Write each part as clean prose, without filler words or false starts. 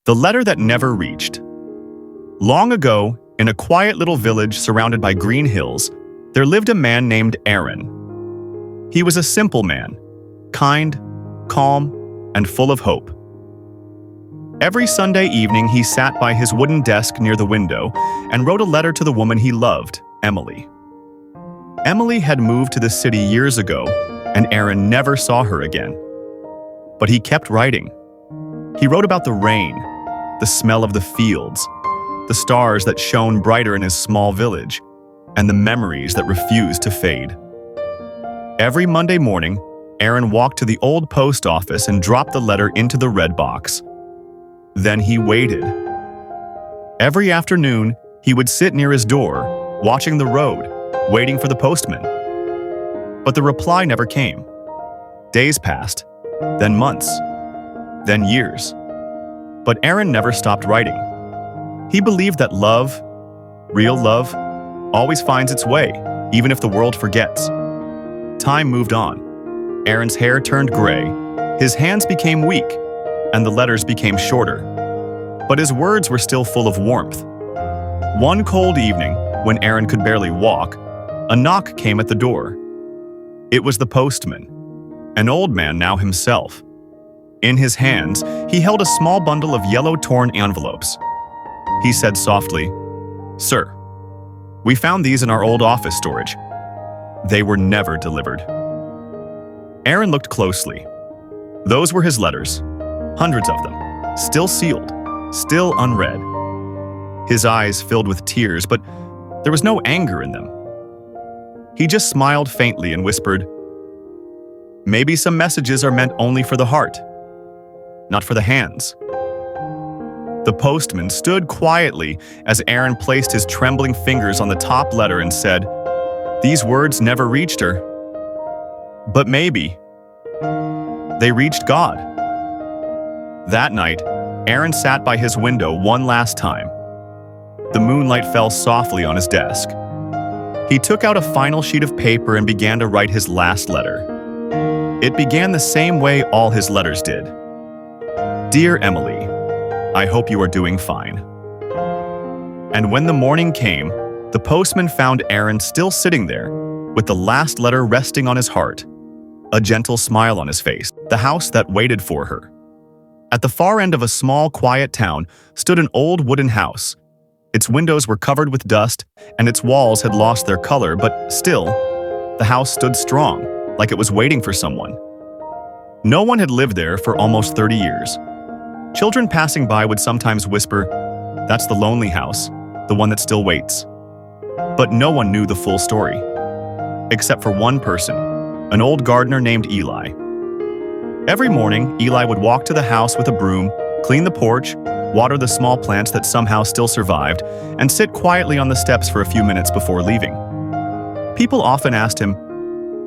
The letter that never reached. Long ago, in a quiet little village surrounded by green hills, there lived a man named Aaron. He was a simple man, kind, calm, and full of hope. Every Sunday evening, he sat by his wooden desk near the window and wrote a letter to the woman he loved, Emily. Emily had moved to the city years ago, and Aaron never saw her again. But he kept writing. He wrote about the rain, the smell of the fields, the stars that shone brighter in his small village, and the memories that refused to fade. Every Monday morning, Aaron walked to the old post office and dropped the letter into the red box. Then he waited. Every afternoon, he would sit near his door, watching the road, waiting for the postman. But the reply never came. Days passed, then months, then years. But Aaron never stopped writing. He believed that love, real love, always finds its way, even if the world forgets. Time moved on. Aaron's hair turned gray, his hands became weak, and the letters became shorter. But his words were still full of warmth. One cold evening, when Aaron could barely walk, a knock came at the door. It was the postman, an old man now himself. In his hands, he held a small bundle of yellow torn envelopes. He said softly, "Sir, we found these in our old office storage. They were never delivered." Aaron looked closely. Those were his letters, hundreds of them, still sealed, still unread. His eyes filled with tears, but there was no anger in them. He just smiled faintly and whispered, "Maybe some messages are meant only for the heart, not for the hands." The postman stood quietly as Aaron placed his trembling fingers on the top letter and said, "These words never reached her. But maybe they reached God." That night, Aaron sat by his window one last time. The moonlight fell softly on his desk. He took out a final sheet of paper and began to write his last letter. It began the same way all his letters did. "Dear Emily, I hope you are doing fine." And when the morning came, the postman found Aaron still sitting there, with the last letter resting on his heart, a gentle smile on his face, the house that waited for her. At the far end of a small, quiet town stood an old wooden house. Its windows were covered with dust, and its walls had lost their color, but still, the house stood strong, like it was waiting for someone. No one had lived there for almost 30 years. Children passing by would sometimes whisper, "That's the lonely house, the one that still waits." But no one knew the full story, except for one person, an old gardener named Eli. Every morning, Eli would walk to the house with a broom, clean the porch, water the small plants that somehow still survived, and sit quietly on the steps for a few minutes before leaving. People often asked him,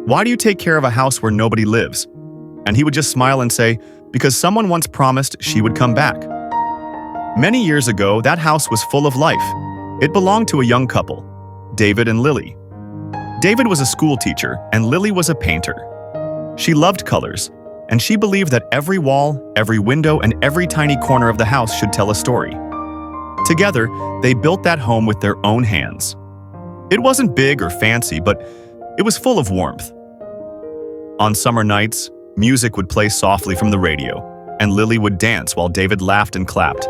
"Why do you take care of a house where nobody lives?" And he would just smile and say, "Because someone once promised she would come back." Many years ago, that house was full of life. It belonged to a young couple, David and Lily. David was a school teacher, and Lily was a painter. She loved colors, and she believed that every wall, every window, and every tiny corner of the house should tell a story. Together, they built that home with their own hands. It wasn't big or fancy, but it was full of warmth. On summer nights, music would play softly from the radio, and Lily would dance while David laughed and clapped.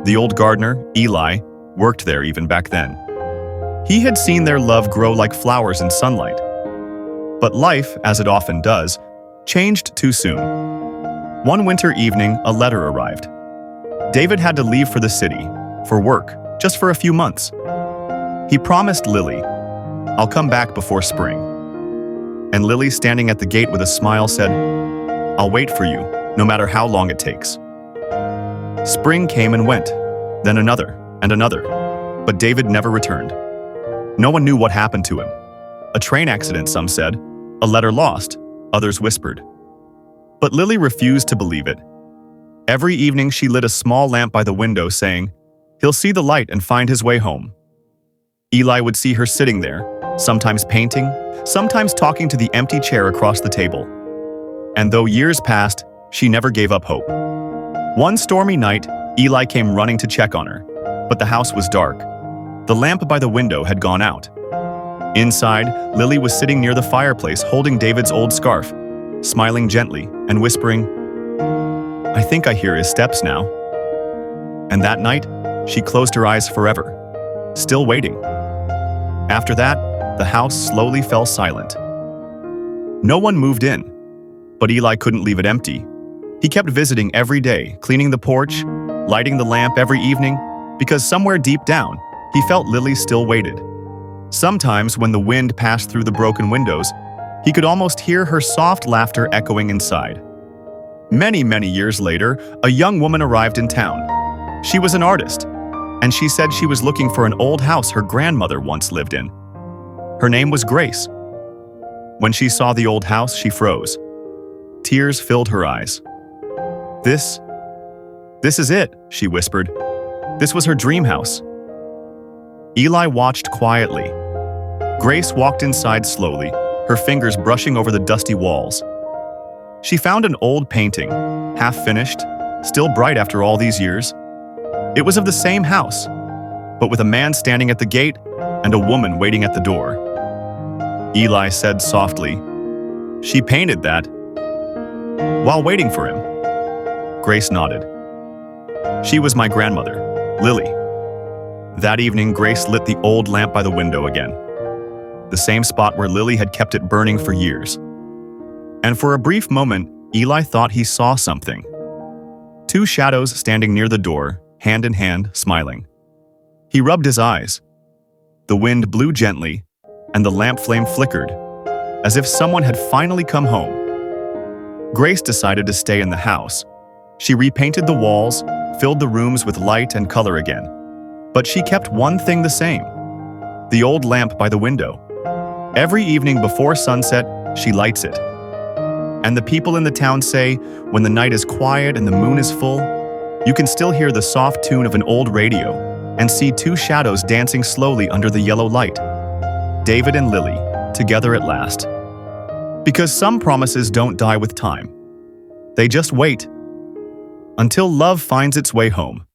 The old gardener, Eli, worked there even back then. He had seen their love grow like flowers in sunlight. But life, as it often does, changed too soon. One winter evening, a letter arrived. David had to leave for the city, for work, just for a few months. He promised Lily, "I'll come back before spring." And Lily, standing at the gate with a smile, said, "I'll wait for you, no matter how long it takes." Spring came and went, then another and another, but David never returned. No one knew what happened to him. A train accident, some said. A letter lost, others whispered. But Lily refused to believe it. Every evening she lit a small lamp by the window, saying, "He'll see the light and find his way home." Eli would see her sitting there, sometimes painting, sometimes talking to the empty chair across the table. And though years passed, she never gave up hope. One stormy night, Eli came running to check on her, but the house was dark. The lamp by the window had gone out. Inside, Lily was sitting near the fireplace holding David's old scarf, smiling gently and whispering, "I think I hear his steps now." And that night, she closed her eyes forever, still waiting. After that, the house slowly fell silent. No one moved in, but Eli couldn't leave it empty. He kept visiting every day, cleaning the porch, lighting the lamp every evening, because somewhere deep down, he felt Lily still waited. Sometimes, when the wind passed through the broken windows, he could almost hear her soft laughter echoing inside. Many, many years later, a young woman arrived in town. She was an artist, and she said she was looking for an old house her grandmother once lived in. Her name was Grace. When she saw the old house, she froze. Tears filled her eyes. This is it," she whispered. This was her dream house. Eli watched quietly. Grace walked inside slowly, her fingers brushing over the dusty walls. She found an old painting, half-finished, still bright after all these years. It was of the same house, but with a man standing at the gate and a woman waiting at the door. Eli said softly, "She painted that while waiting for him." Grace nodded. "She was my grandmother, Lily." That evening, Grace lit the old lamp by the window again, the same spot where Lily had kept it burning for years. And for a brief moment, Eli thought he saw something. Two shadows standing near the door, hand in hand, smiling. He rubbed his eyes. The wind blew gently, and the lamp flame flickered, as if someone had finally come home. Grace decided to stay in the house. She repainted the walls, filled the rooms with light and color again. But she kept one thing the same: the old lamp by the window. Every evening before sunset, she lights it. And the people in the town say, when the night is quiet and the moon is full, you can still hear the soft tune of an old radio and see two shadows dancing slowly under the yellow light. David and Lily, together at last. Because some promises don't die with time. They just wait until love finds its way home.